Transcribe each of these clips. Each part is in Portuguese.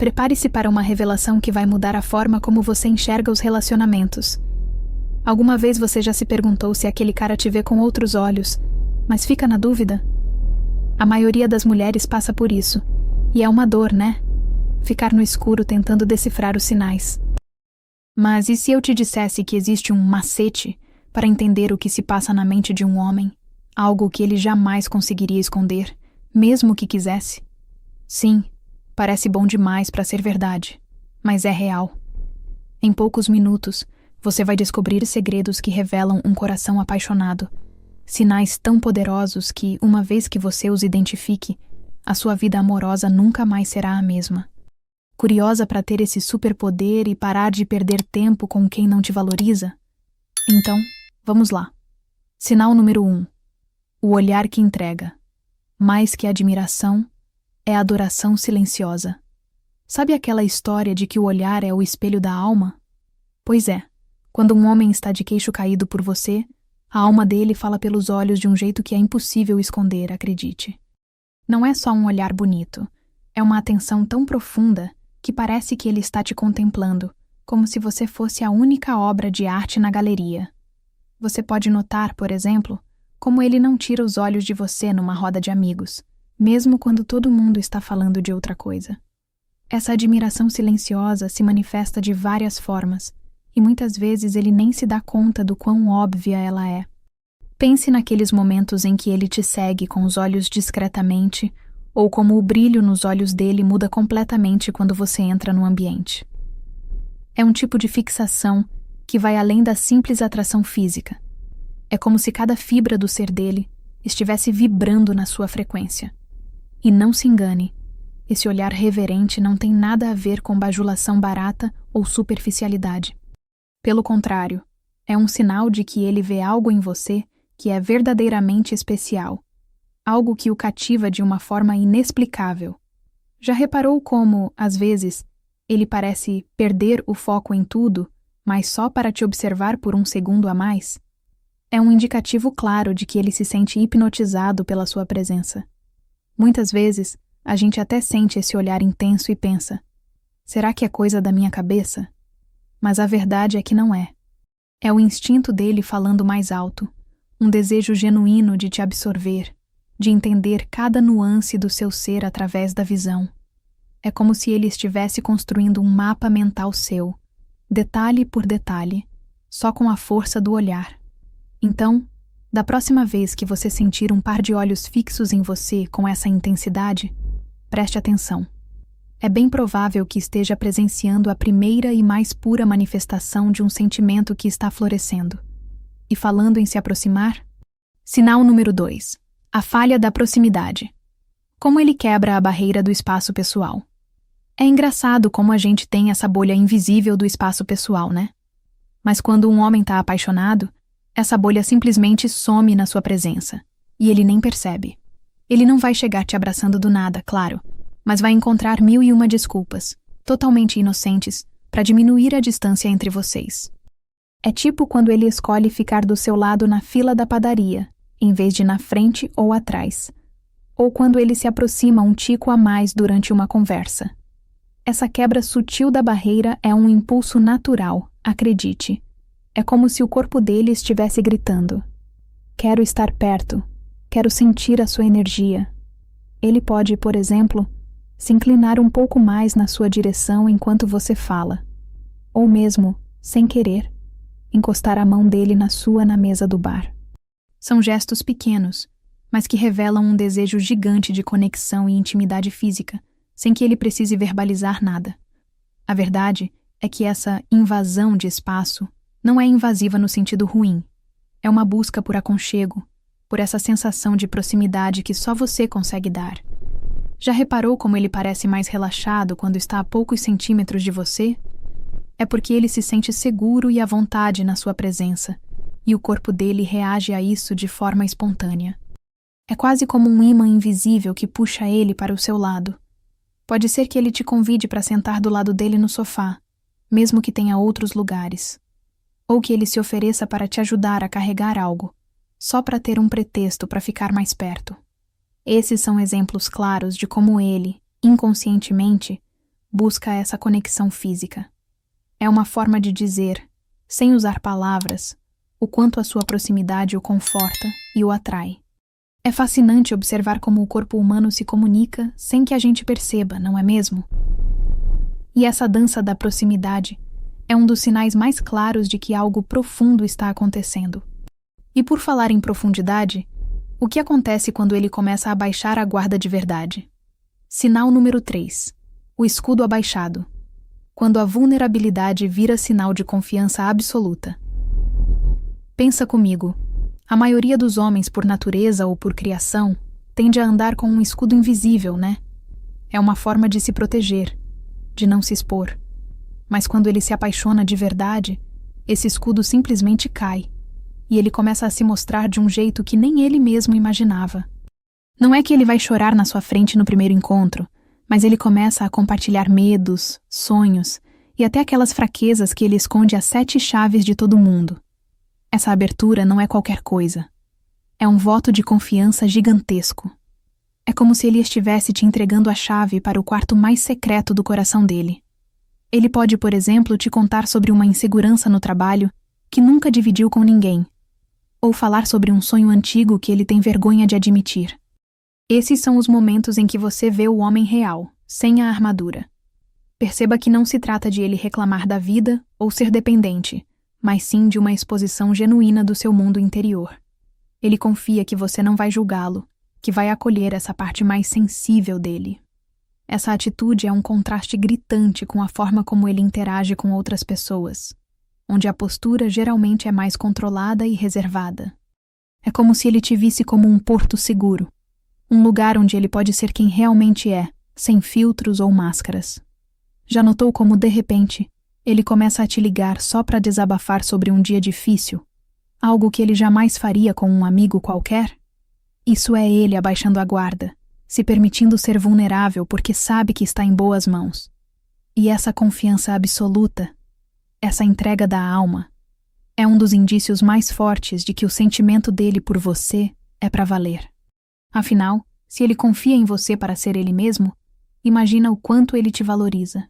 Prepare-se para uma revelação que vai mudar a forma como você enxerga os relacionamentos. Alguma vez você já se perguntou se aquele cara te vê com outros olhos, mas fica na dúvida? A maioria das mulheres passa por isso, e é uma dor, né? Ficar no escuro tentando decifrar os sinais. Mas e se eu te dissesse que existe um macete para entender o que se passa na mente de um homem, algo que ele jamais conseguiria esconder, mesmo que quisesse? Sim, parece bom demais para ser verdade, mas é real. Em poucos minutos, você vai descobrir segredos que revelam um coração apaixonado, sinais tão poderosos que, uma vez que você os identifique, a sua vida amorosa nunca mais será a mesma. Curiosa para ter esse superpoder e parar de perder tempo com quem não te valoriza? Então, vamos lá. Sinal número 1. O olhar que entrega. Mais que admiração, é adoração silenciosa. Sabe aquela história de que o olhar é o espelho da alma? Pois é, quando um homem está de queixo caído por você, a alma dele fala pelos olhos de um jeito que é impossível esconder, acredite. Não é só um olhar bonito, é uma atenção tão profunda que parece que ele está te contemplando, como se você fosse a única obra de arte na galeria. Você pode notar, por exemplo, como ele não tira os olhos de você numa roda de amigos, mesmo quando todo mundo está falando de outra coisa. Essa admiração silenciosa se manifesta de várias formas, e muitas vezes ele nem se dá conta do quão óbvia ela é. Pense naqueles momentos em que ele te segue com os olhos discretamente, ou como o brilho nos olhos dele muda completamente quando você entra no ambiente. É um tipo de fixação que vai além da simples atração física. É como se cada fibra do ser dele estivesse vibrando na sua frequência. E não se engane, esse olhar reverente não tem nada a ver com bajulação barata ou superficialidade. Pelo contrário, é um sinal de que ele vê algo em você que é verdadeiramente especial, algo que o cativa de uma forma inexplicável. Já reparou como, às vezes, ele parece perder o foco em tudo, mas só para te observar por um segundo a mais? É um indicativo claro de que ele se sente hipnotizado pela sua presença. Muitas vezes, a gente até sente esse olhar intenso e pensa: será que é coisa da minha cabeça? Mas a verdade é que não é. É o instinto dele falando mais alto, um desejo genuíno de te absorver, de entender cada nuance do seu ser através da visão. É como se ele estivesse construindo um mapa mental seu, detalhe por detalhe, só com a força do olhar. Então, da próxima vez que você sentir um par de olhos fixos em você com essa intensidade, preste atenção. É bem provável que esteja presenciando a primeira e mais pura manifestação de um sentimento que está florescendo. E falando em se aproximar? Sinal número 2. A falha da proximidade. Como ele quebra a barreira do espaço pessoal. É engraçado como a gente tem essa bolha invisível do espaço pessoal, né? Mas quando um homem está apaixonado, essa bolha simplesmente some na sua presença, e ele nem percebe. Ele não vai chegar te abraçando do nada, claro, mas vai encontrar 1001 desculpas, totalmente inocentes, para diminuir a distância entre vocês. É tipo quando ele escolhe ficar do seu lado na fila da padaria, em vez de na frente ou atrás. Ou quando ele se aproxima um tico a mais durante uma conversa. Essa quebra sutil da barreira é um impulso natural, acredite. É como se o corpo dele estivesse gritando: quero estar perto, quero sentir a sua energia. Ele pode, por exemplo, se inclinar um pouco mais na sua direção enquanto você fala. Ou mesmo, sem querer, encostar a mão dele na sua na mesa do bar. São gestos pequenos, mas que revelam um desejo gigante de conexão e intimidade física, sem que ele precise verbalizar nada. A verdade é que essa invasão de espaço não é invasiva no sentido ruim. É uma busca por aconchego, por essa sensação de proximidade que só você consegue dar. Já reparou como ele parece mais relaxado quando está a poucos centímetros de você? É porque ele se sente seguro e à vontade na sua presença, e o corpo dele reage a isso de forma espontânea. É quase como um ímã invisível que puxa ele para o seu lado. Pode ser que ele te convide para sentar do lado dele no sofá, mesmo que tenha outros lugares. Ou que ele se ofereça para te ajudar a carregar algo, só para ter um pretexto para ficar mais perto. Esses são exemplos claros de como ele, inconscientemente, busca essa conexão física. É uma forma de dizer, sem usar palavras, o quanto a sua proximidade o conforta e o atrai. É fascinante observar como o corpo humano se comunica sem que a gente perceba, não é mesmo? E essa dança da proximidade é um dos sinais mais claros de que algo profundo está acontecendo. E por falar em profundidade, o que acontece quando ele começa a baixar a guarda de verdade? Sinal número 3. O escudo abaixado. Quando a vulnerabilidade vira sinal de confiança absoluta. Pensa comigo. A maioria dos homens, por natureza ou por criação, tende a andar com um escudo invisível, né? É uma forma de se proteger, de não se expor. Mas quando ele se apaixona de verdade, esse escudo simplesmente cai, e ele começa a se mostrar de um jeito que nem ele mesmo imaginava. Não é que ele vai chorar na sua frente no primeiro encontro, mas ele começa a compartilhar medos, sonhos e até aquelas fraquezas que ele esconde às 7 chaves de todo mundo. Essa abertura não é qualquer coisa. É um voto de confiança gigantesco. É como se ele estivesse te entregando a chave para o quarto mais secreto do coração dele. Ele pode, por exemplo, te contar sobre uma insegurança no trabalho que nunca dividiu com ninguém, ou falar sobre um sonho antigo que ele tem vergonha de admitir. Esses são os momentos em que você vê o homem real, sem a armadura. Perceba que não se trata de ele reclamar da vida ou ser dependente, mas sim de uma exposição genuína do seu mundo interior. Ele confia que você não vai julgá-lo, que vai acolher essa parte mais sensível dele. Essa atitude é um contraste gritante com a forma como ele interage com outras pessoas, onde a postura geralmente é mais controlada e reservada. É como se ele te visse como um porto seguro, um lugar onde ele pode ser quem realmente é, sem filtros ou máscaras. Já notou como, de repente, ele começa a te ligar só para desabafar sobre um dia difícil, algo que ele jamais faria com um amigo qualquer? Isso é ele abaixando a guarda, se permitindo ser vulnerável porque sabe que está em boas mãos. E essa confiança absoluta, essa entrega da alma, é um dos indícios mais fortes de que o sentimento dele por você é para valer. Afinal, se ele confia em você para ser ele mesmo, imagina o quanto ele te valoriza.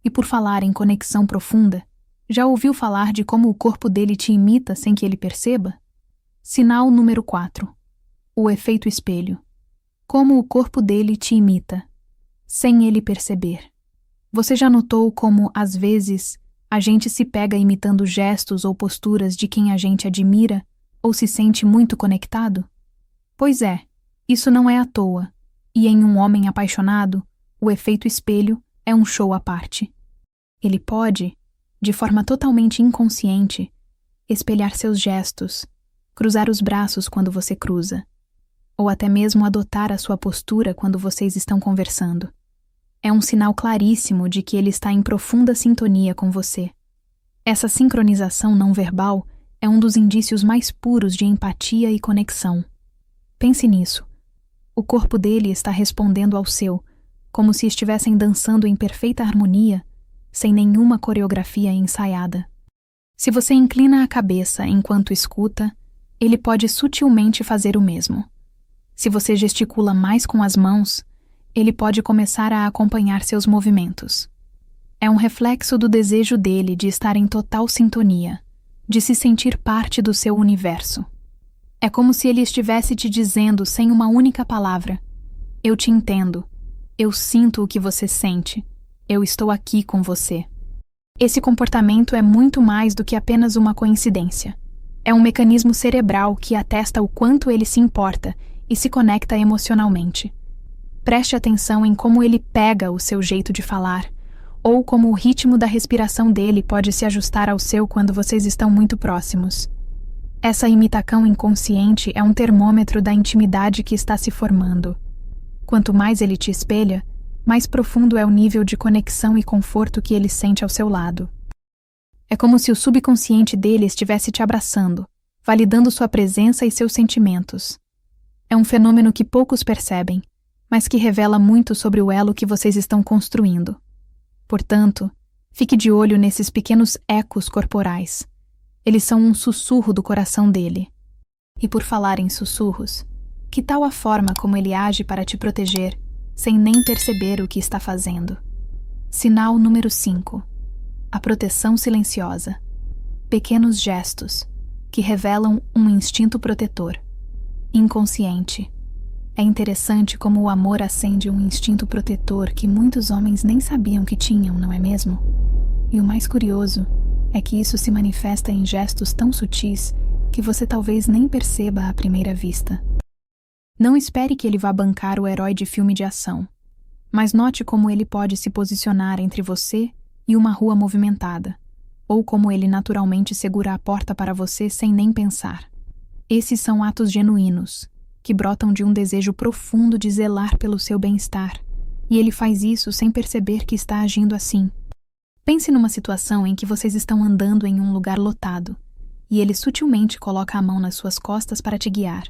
E por falar em conexão profunda, já ouviu falar de como o corpo dele te imita sem que ele perceba? Sinal número 4. O efeito espelho. Como o corpo dele te imita, sem ele perceber. Você já notou como, às vezes, a gente se pega imitando gestos ou posturas de quem a gente admira ou se sente muito conectado? Pois é, isso não é à toa, e em um homem apaixonado, o efeito espelho é um show à parte. Ele pode, de forma totalmente inconsciente, espelhar seus gestos, cruzar os braços quando você cruza, ou até mesmo adotar a sua postura quando vocês estão conversando. É um sinal claríssimo de que ele está em profunda sintonia com você. Essa sincronização não verbal é um dos indícios mais puros de empatia e conexão. Pense nisso. O corpo dele está respondendo ao seu, como se estivessem dançando em perfeita harmonia, sem nenhuma coreografia ensaiada. Se você inclina a cabeça enquanto escuta, ele pode sutilmente fazer o mesmo. Se você gesticula mais com as mãos, ele pode começar a acompanhar seus movimentos. É um reflexo do desejo dele de estar em total sintonia, de se sentir parte do seu universo. É como se ele estivesse te dizendo sem uma única palavra: eu te entendo, eu sinto o que você sente, eu estou aqui com você. Esse comportamento é muito mais do que apenas uma coincidência. É um mecanismo cerebral que atesta o quanto ele se importa e se conecta emocionalmente. Preste atenção em como ele pega o seu jeito de falar, ou como o ritmo da respiração dele pode se ajustar ao seu quando vocês estão muito próximos. Essa imitação inconsciente é um termômetro da intimidade que está se formando. Quanto mais ele te espelha, mais profundo é o nível de conexão e conforto que ele sente ao seu lado. É como se o subconsciente dele estivesse te abraçando, validando sua presença e seus sentimentos. É um fenômeno que poucos percebem, mas que revela muito sobre o elo que vocês estão construindo. Portanto, fique de olho nesses pequenos ecos corporais. Eles são um sussurro do coração dele. E por falar em sussurros, que tal a forma como ele age para te proteger, sem nem perceber o que está fazendo? Sinal número 5. A proteção silenciosa. Pequenos gestos que revelam um instinto protetor. Inconsciente. É interessante como o amor acende um instinto protetor que muitos homens nem sabiam que tinham, não é mesmo? E o mais curioso é que isso se manifesta em gestos tão sutis que você talvez nem perceba à primeira vista. Não espere que ele vá bancar o herói de filme de ação, mas note como ele pode se posicionar entre você e uma rua movimentada, ou como ele naturalmente segura a porta para você sem nem pensar. Esses são atos genuínos, que brotam de um desejo profundo de zelar pelo seu bem-estar, e ele faz isso sem perceber que está agindo assim. Pense numa situação em que vocês estão andando em um lugar lotado, e ele sutilmente coloca a mão nas suas costas para te guiar,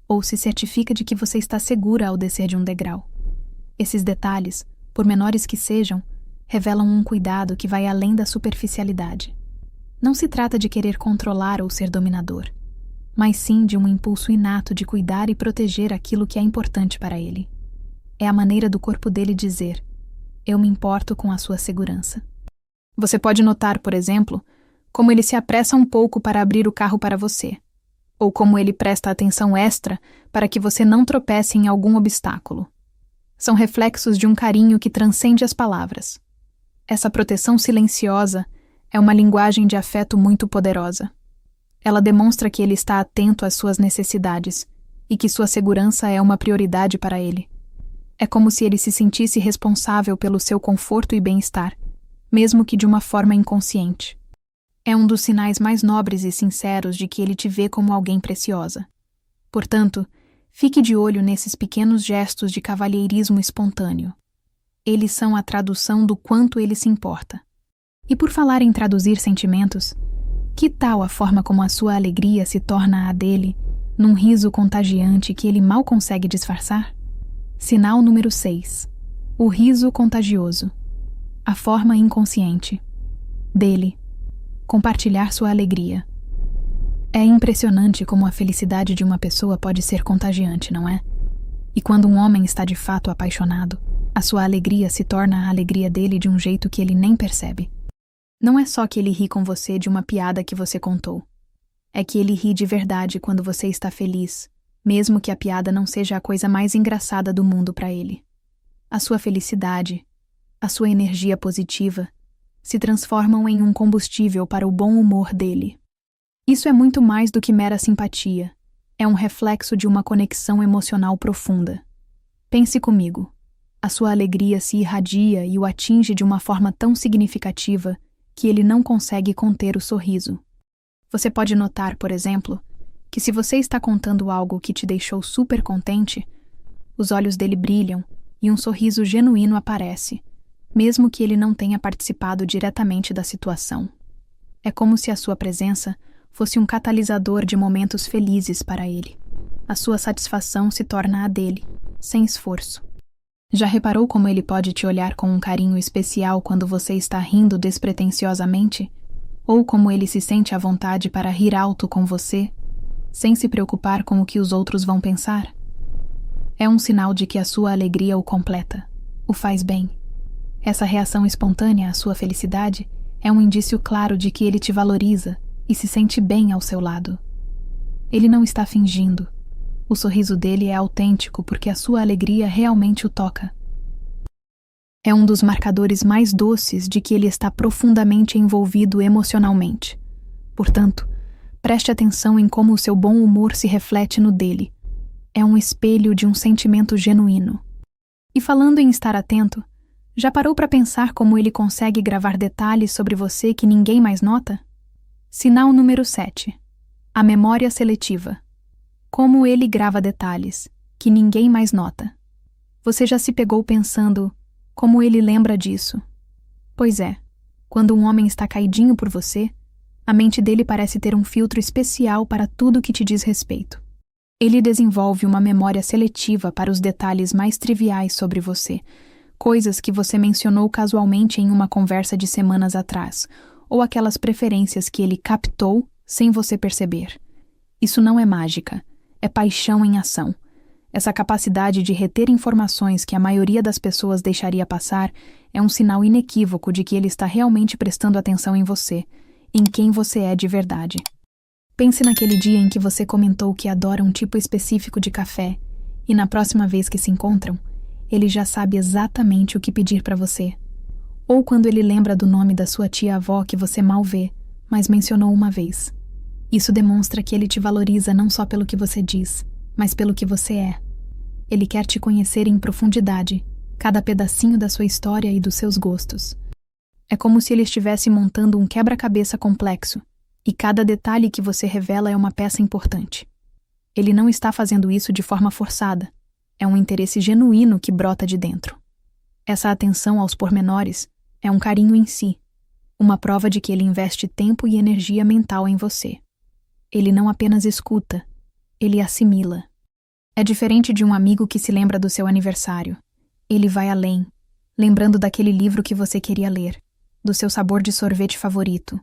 ou se certifica de que você está segura ao descer de um degrau. Esses detalhes, por menores que sejam, revelam um cuidado que vai além da superficialidade. Não se trata de querer controlar ou ser dominador, mas sim de um impulso inato de cuidar e proteger aquilo que é importante para ele. É a maneira do corpo dele dizer: eu me importo com a sua segurança. Você pode notar, por exemplo, como ele se apressa um pouco para abrir o carro para você, ou como ele presta atenção extra para que você não tropece em algum obstáculo. São reflexos de um carinho que transcende as palavras. Essa proteção silenciosa é uma linguagem de afeto muito poderosa. Ela demonstra que ele está atento às suas necessidades e que sua segurança é uma prioridade para ele. É como se ele se sentisse responsável pelo seu conforto e bem-estar, mesmo que de uma forma inconsciente. É um dos sinais mais nobres e sinceros de que ele te vê como alguém preciosa. Portanto, fique de olho nesses pequenos gestos de cavalheirismo espontâneo. Eles são a tradução do quanto ele se importa. E por falar em traduzir sentimentos, que tal a forma como a sua alegria se torna a dele, num riso contagiante que ele mal consegue disfarçar? Sinal número 6. O riso contagioso. A forma inconsciente. Dele. Compartilhar sua alegria. É impressionante como a felicidade de uma pessoa pode ser contagiante, não é? E quando um homem está de fato apaixonado, a sua alegria se torna a alegria dele de um jeito que ele nem percebe. Não é só que ele ri com você de uma piada que você contou. É que ele ri de verdade quando você está feliz, mesmo que a piada não seja a coisa mais engraçada do mundo para ele. A sua felicidade, a sua energia positiva, se transformam em um combustível para o bom humor dele. Isso é muito mais do que mera simpatia. É um reflexo de uma conexão emocional profunda. Pense comigo. A sua alegria se irradia e o atinge de uma forma tão significativa que ele não consegue conter o sorriso. Você pode notar, por exemplo, que se você está contando algo que te deixou super contente, os olhos dele brilham e um sorriso genuíno aparece, mesmo que ele não tenha participado diretamente da situação. É como se a sua presença fosse um catalisador de momentos felizes para ele. A sua satisfação se torna a dele, sem esforço. Já reparou como ele pode te olhar com um carinho especial quando você está rindo despretensiosamente? Ou como ele se sente à vontade para rir alto com você, sem se preocupar com o que os outros vão pensar? É um sinal de que a sua alegria o completa, o faz bem. Essa reação espontânea à sua felicidade é um indício claro de que ele te valoriza e se sente bem ao seu lado. Ele não está fingindo. O sorriso dele é autêntico porque a sua alegria realmente o toca. É um dos marcadores mais doces de que ele está profundamente envolvido emocionalmente. Portanto, preste atenção em como o seu bom humor se reflete no dele. É um espelho de um sentimento genuíno. E falando em estar atento, já parou para pensar como ele consegue gravar detalhes sobre você que ninguém mais nota? Sinal número 7. A memória seletiva. Como ele grava detalhes que ninguém mais nota. Você já se pegou pensando como ele lembra disso? Pois é, quando um homem está caidinho por você, a mente dele parece ter um filtro especial para tudo que te diz respeito. Ele desenvolve uma memória seletiva para os detalhes mais triviais sobre você, coisas que você mencionou casualmente em uma conversa de semanas atrás, ou aquelas preferências que ele captou sem você perceber. Isso não é mágica, é paixão em ação. Essa capacidade de reter informações que a maioria das pessoas deixaria passar é um sinal inequívoco de que ele está realmente prestando atenção em você, em quem você é de verdade. Pense naquele dia em que você comentou que adora um tipo específico de café, e na próxima vez que se encontram, ele já sabe exatamente o que pedir para você. Ou quando ele lembra do nome da sua tia-avó que você mal vê, mas mencionou uma vez. Isso demonstra que ele te valoriza não só pelo que você diz, mas pelo que você é. Ele quer te conhecer em profundidade, cada pedacinho da sua história e dos seus gostos. É como se ele estivesse montando um quebra-cabeça complexo, e cada detalhe que você revela é uma peça importante. Ele não está fazendo isso de forma forçada. É um interesse genuíno que brota de dentro. Essa atenção aos pormenores é um carinho em si, uma prova de que ele investe tempo e energia mental em você. Ele não apenas escuta, ele assimila. É diferente de um amigo que se lembra do seu aniversário. Ele vai além, lembrando daquele livro que você queria ler, do seu sabor de sorvete favorito,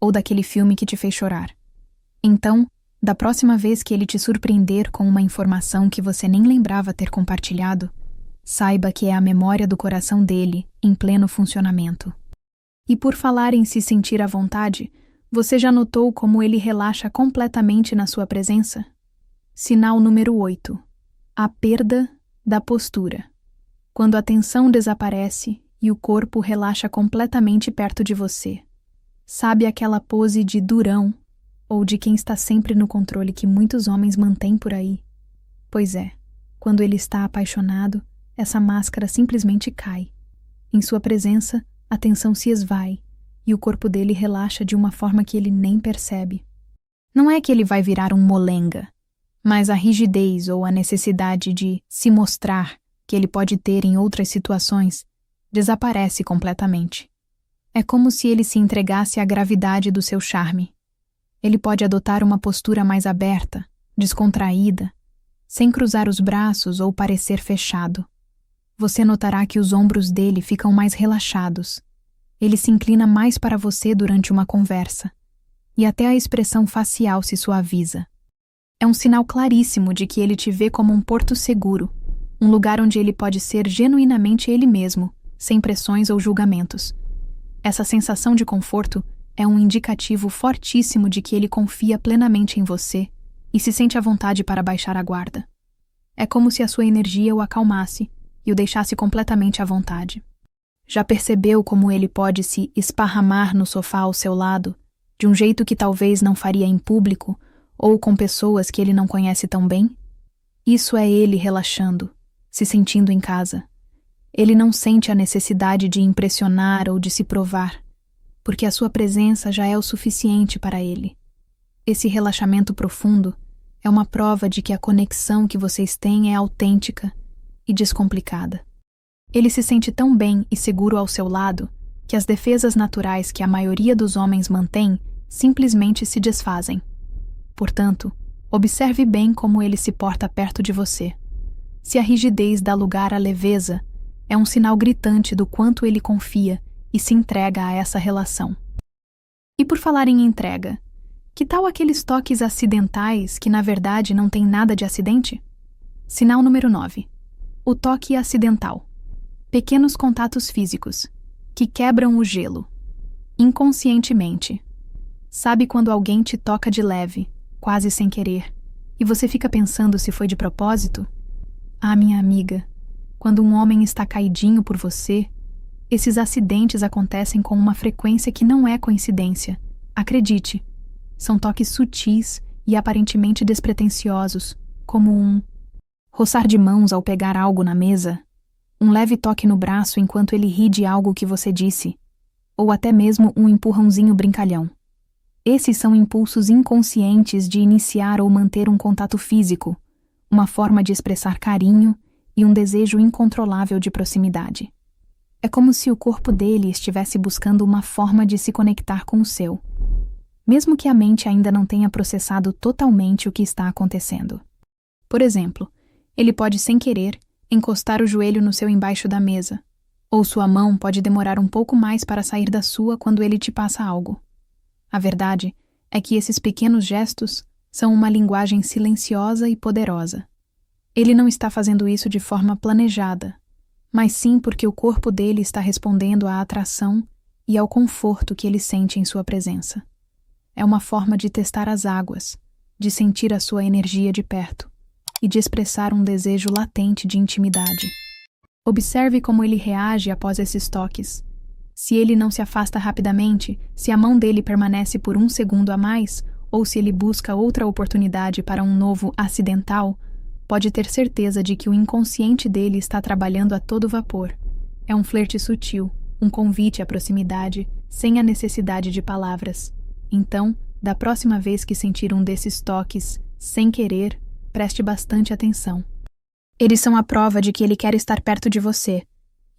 ou daquele filme que te fez chorar. Então, da próxima vez que ele te surpreender com uma informação que você nem lembrava ter compartilhado, saiba que é a memória do coração dele em pleno funcionamento. E por falar em se sentir à vontade, você já notou como ele relaxa completamente na sua presença? Sinal número 8. A perda da postura. Quando a tensão desaparece e o corpo relaxa completamente perto de você. Sabe aquela pose de durão ou de quem está sempre no controle que muitos homens mantêm por aí? Pois é, quando ele está apaixonado, essa máscara simplesmente cai. Em sua presença, a tensão se esvai e o corpo dele relaxa de uma forma que ele nem percebe. Não é que ele vai virar um molenga, mas a rigidez ou a necessidade de se mostrar que ele pode ter em outras situações desaparece completamente. É como se ele se entregasse à gravidade do seu charme. Ele pode adotar uma postura mais aberta, descontraída, sem cruzar os braços ou parecer fechado. Você notará que os ombros dele ficam mais relaxados. Ele se inclina mais para você durante uma conversa, e até a expressão facial se suaviza. É um sinal claríssimo de que ele te vê como um porto seguro, um lugar onde ele pode ser genuinamente ele mesmo, sem pressões ou julgamentos. Essa sensação de conforto é um indicativo fortíssimo de que ele confia plenamente em você e se sente à vontade para baixar a guarda. É como se a sua energia o acalmasse e o deixasse completamente à vontade. Já percebeu como ele pode se esparramar no sofá ao seu lado, de um jeito que talvez não faria em público ou com pessoas que ele não conhece tão bem? Isso é ele relaxando, se sentindo em casa. Ele não sente a necessidade de impressionar ou de se provar, porque a sua presença já é o suficiente para ele. Esse relaxamento profundo é uma prova de que a conexão que vocês têm é autêntica e descomplicada. Ele se sente tão bem e seguro ao seu lado que as defesas naturais que a maioria dos homens mantém simplesmente se desfazem. Portanto, observe bem como ele se porta perto de você. Se a rigidez dá lugar à leveza, é um sinal gritante do quanto ele confia e se entrega a essa relação. E por falar em entrega, que tal aqueles toques acidentais que na verdade não têm nada de acidente? Sinal número 9. O toque acidental. Pequenos contatos físicos, que quebram o gelo. Inconscientemente. Sabe quando alguém te toca de leve, quase sem querer, e você fica pensando se foi de propósito? Ah, minha amiga, quando um homem está caidinho por você, esses acidentes acontecem com uma frequência que não é coincidência. Acredite, são toques sutis e aparentemente despretensiosos, como um roçar de mãos ao pegar algo na mesa, um leve toque no braço enquanto ele ri de algo que você disse, ou até mesmo um empurrãozinho brincalhão. Esses são impulsos inconscientes de iniciar ou manter um contato físico, uma forma de expressar carinho e um desejo incontrolável de proximidade. É como se o corpo dele estivesse buscando uma forma de se conectar com o seu, mesmo que a mente ainda não tenha processado totalmente o que está acontecendo. Por exemplo, ele pode, sem querer, encostar o joelho no seu embaixo da mesa, ou sua mão pode demorar um pouco mais para sair da sua quando ele te passa algo. A verdade é que esses pequenos gestos são uma linguagem silenciosa e poderosa. Ele não está fazendo isso de forma planejada, mas sim porque o corpo dele está respondendo à atração e ao conforto que ele sente em sua presença. É uma forma de testar as águas, de sentir a sua energia de perto e de expressar um desejo latente de intimidade. Observe como ele reage após esses toques. Se ele não se afasta rapidamente, se a mão dele permanece por 1 segundo a mais, ou se ele busca outra oportunidade para um novo acidental, pode ter certeza de que o inconsciente dele está trabalhando a todo vapor. É um flerte sutil, um convite à proximidade, sem a necessidade de palavras. Então, da próxima vez que sentir um desses toques, sem querer, preste bastante atenção. Eles são a prova de que ele quer estar perto de você,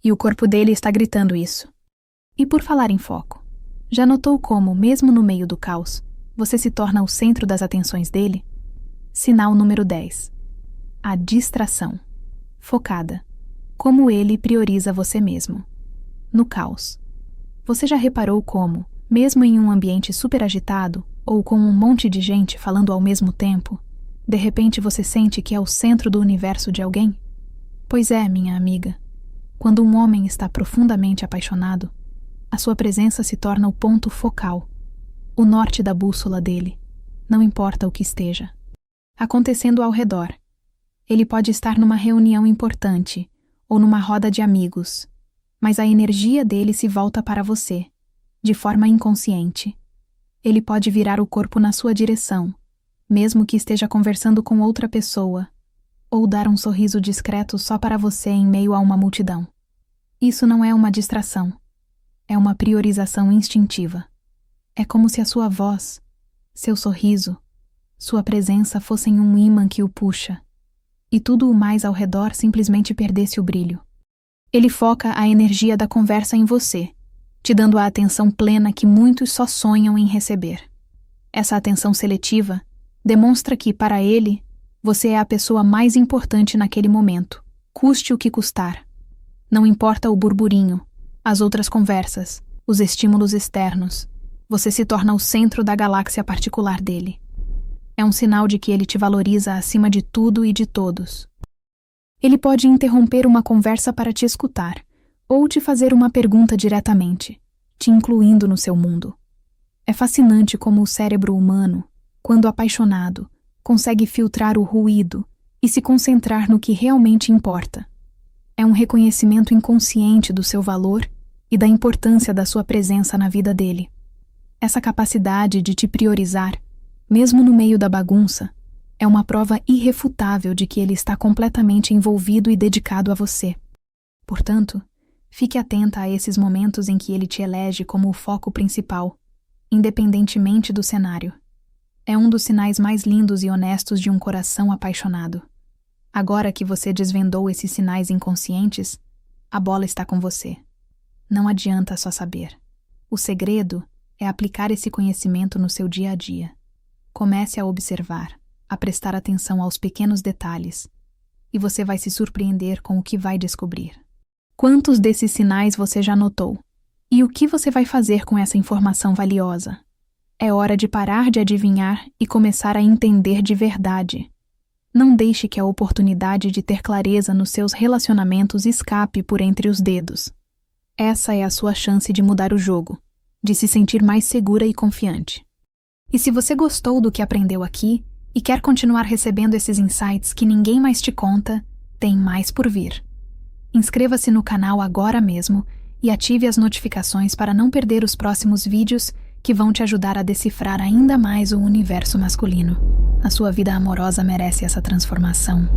e o corpo dele está gritando isso. E por falar em foco, já notou como, mesmo no meio do caos, você se torna o centro das atenções dele? Sinal número 10. A distração. Focada. Como ele prioriza você mesmo. No caos. Você já reparou como, mesmo em um ambiente super agitado, ou com um monte de gente falando ao mesmo tempo, de repente você sente que é o centro do universo de alguém? Pois é, minha amiga. Quando um homem está profundamente apaixonado, a sua presença se torna o ponto focal, o norte da bússola dele, não importa o que esteja acontecendo ao redor. Ele pode estar numa reunião importante ou numa roda de amigos, mas a energia dele se volta para você, de forma inconsciente. Ele pode virar o corpo na sua direção, mesmo que esteja conversando com outra pessoa, ou dar um sorriso discreto só para você em meio a uma multidão. Isso não é uma distração. É uma priorização instintiva. É como se a sua voz, seu sorriso, sua presença fossem um ímã que o puxa, e tudo o mais ao redor simplesmente perdesse o brilho. Ele foca a energia da conversa em você, te dando a atenção plena que muitos só sonham em receber. Essa atenção seletiva demonstra que, para ele, você é a pessoa mais importante naquele momento, custe o que custar. Não importa o burburinho, as outras conversas, os estímulos externos, você se torna o centro da galáxia particular dele. É um sinal de que ele te valoriza acima de tudo e de todos. Ele pode interromper uma conversa para te escutar, ou te fazer uma pergunta diretamente, te incluindo no seu mundo. É fascinante como o cérebro humano, quando apaixonado, consegue filtrar o ruído e se concentrar no que realmente importa. É um reconhecimento inconsciente do seu valor e da importância da sua presença na vida dele. Essa capacidade de te priorizar, mesmo no meio da bagunça, é uma prova irrefutável de que ele está completamente envolvido e dedicado a você. Portanto, fique atenta a esses momentos em que ele te elege como o foco principal, independentemente do cenário. É um dos sinais mais lindos e honestos de um coração apaixonado. Agora que você desvendou esses sinais inconscientes, a bola está com você. Não adianta só saber. O segredo é aplicar esse conhecimento no seu dia a dia. Comece a observar, a prestar atenção aos pequenos detalhes, e você vai se surpreender com o que vai descobrir. Quantos desses sinais você já notou? E o que você vai fazer com essa informação valiosa? É hora de parar de adivinhar e começar a entender de verdade. Não deixe que a oportunidade de ter clareza nos seus relacionamentos escape por entre os dedos. Essa é a sua chance de mudar o jogo, de se sentir mais segura e confiante. E se você gostou do que aprendeu aqui e quer continuar recebendo esses insights que ninguém mais te conta, tem mais por vir. Inscreva-se no canal agora mesmo e ative as notificações para não perder os próximos vídeos que vão te ajudar a decifrar ainda mais o universo masculino. A sua vida amorosa merece essa transformação.